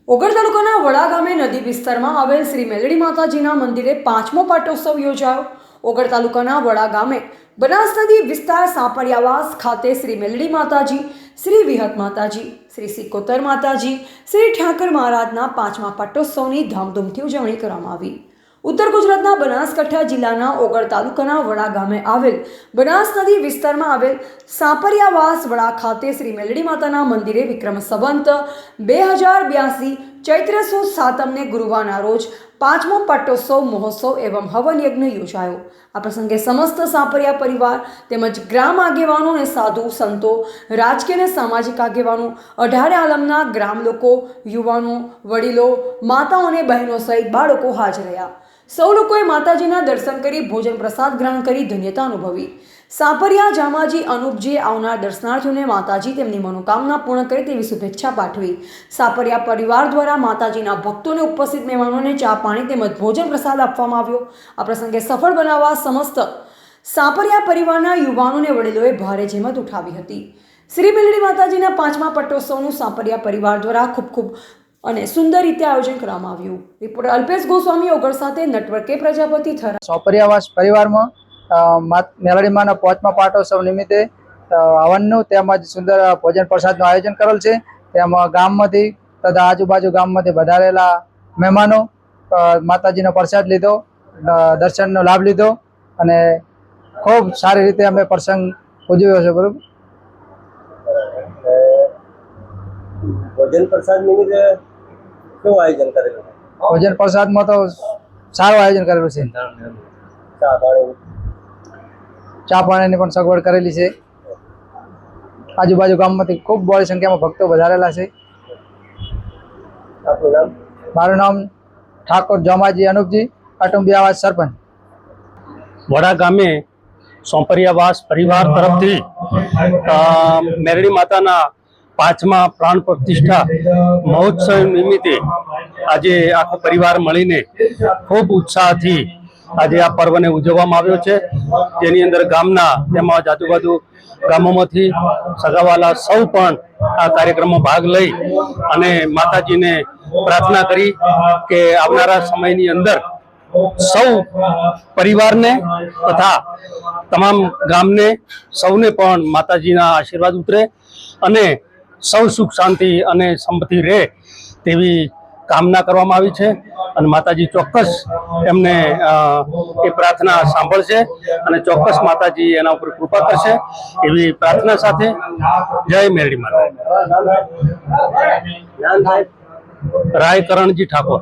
ઓગળ તાલુકાના વડા ગામે નદી વિસ્તારમાં આવેલ શ્રી મેલડી માતાજીના મંદિરે 5મો પાટોત્સવ યોજાયો। ઓગળ તાલુકાના વડા ગામે બનાસ નદી વિસ્તાર સાપરિયાવાસ ખાતે શ્રી મેલડી માતાજી, શ્રી વિહત માતાજી, શ્રી સિકોતર માતાજી, શ્રી ઠાકર મહારાજના 5મા પાટોત્સવની ધામધૂમથી ઉજવણી કરવામાં આવી। ઉત્તર ગુજરાતના બનાસકાંઠા જિલ્લાના ઓગળ તાલુકાના વડા ગામે આવેલ બનાસ નદી વિસ્તારમાં આવેલ સાપરિયાવાસ વડા ખાતે શ્રી મેલડી માતાના મંદિરે વિક્રમ સંવત 2082 ચૈત્ર સુદ સાતમને ગુરુવારના રોજ 5મો પાટોત્સવ મહોત્સવ એવં હવન યજ્ઞ યોજાયો। આ પ્રસંગે સમસ્ત સાપરિયા પરિવાર તેમજ ગ્રામ આગેવાનો અને સાધુ સંતો, રાજકીય અને સામાજિક આગેવાનો, 18 આલમના ગ્રામ લોકો, યુવાનો, વડીલો, માતાઓ અને બહેનો સહિત બાળકો હાજર રહ્યા। સૌ લોકોએ માતાજીના દર્શન કરી ભોજન પ્રસાદ ગ્રહણ કરી ધન્યતા અનુભવી। સાપરિયા જામાજી અનુપજીએ આવનાર દર્શનાર્થીઓને માતાજી તેમની મનોકામના પૂર્ણ કરે તેવી શુભેચ્છા પાઠવી। સાપરિયા પરિવાર દ્વારા માતાજીના ભક્તોને ઉપસ્થિત મહેમાનોને ચા પાણી તેમજ ભોજન પ્રસાદ આપવામાં આવ્યો। આ પ્રસંગે સફળ બનાવવા સમસ્ત સાપરિયા પરિવારના યુવાનો અને વડીલોએ ભારે જહેમત ઉઠાવી હતી। શ્રી મેલડી માતાજીના 5મા પટોત્સવનું સાપરિયા પરિવાર દ્વારા ખૂબ અને સુંદર રીતે આયોજન કરવામાં આવ્યું। રિપોર્ટર અલ્પેશ ગોસ્વામી ઓગળ સાથે નટવર કે પ્રજાપતિ થરા। સાપરિયાવાસ પરિવારમાં મેલડી માના 5મા પાટોત્સવ નિમિત્તે હવનનું તેમજ સુંદર ભોજન પ્રસાદનું આયોજન કરેલ છે। તેમાં ગામમાંથી તથા આજુબાજુ ગામમાંથી વધારેલા મહેમાનો માતાજીનો પ્રસાદ લીધો, દર્શનનો લાભ લીધો અને ખૂબ સારી રીતે અમે પ્રસંગ ઉજવ્યો છે। બરોબર, ભોજન પ્રસાદ નિમિત્તે કેવું આયોજન કરેલું? ભોજન પ્રસાદમાં તો સારું આયોજન કરેલું છે। ચા પાણીની પણ સગવડ કરેલી છે। આજુબાજુ ગામમાંથી ખૂબ બહોળી સંખ્યામાં ભક્તો વધારેલા છે। આપનું નામ? મારું નામ ઠાકોર જામાજી અનુપજી, કુટુંબિયાવાસ સરપંચ। વડા ગામે સાપરિયાવાસ પરિવાર તરફથી મેલડી માતાના 5મા પ્રાણ પ્રતિષ્ઠા મહોત્સવ નિમિત્તે આજે આખો પરિવાર મળીને ખૂબ ઉત્સાહથી આજે આ પર્વને ઉજવવામાં આવ્યો છે। તેની અંદર ગામના તેમજ આજુબાજુ ગામોમાંથી સગાવાલા સૌ પણ આ કાર્યક્રમમાં ભાગ લઈ અને માતાજીને પ્રાર્થના કરી કે આવનારા સમયની અંદર સૌ પરિવારને તથા તમામ ગામને સૌને પણ માતાજીના આશીર્વાદ ઉતરે અને સૌ સુખ શાંતિ અને સંપત્તિ રહે તેવી કામના કરવામાં આવી છે અને માતાજી ચોક્કસ એમને એ પ્રાર્થના સાંભળશે અને ચોક્કસ માતાજી એના ઉપર કૃપા કરશે એવી પ્રાર્થના સાથે જય મેલડી માતા। રાય કરણજી ઠાકોર।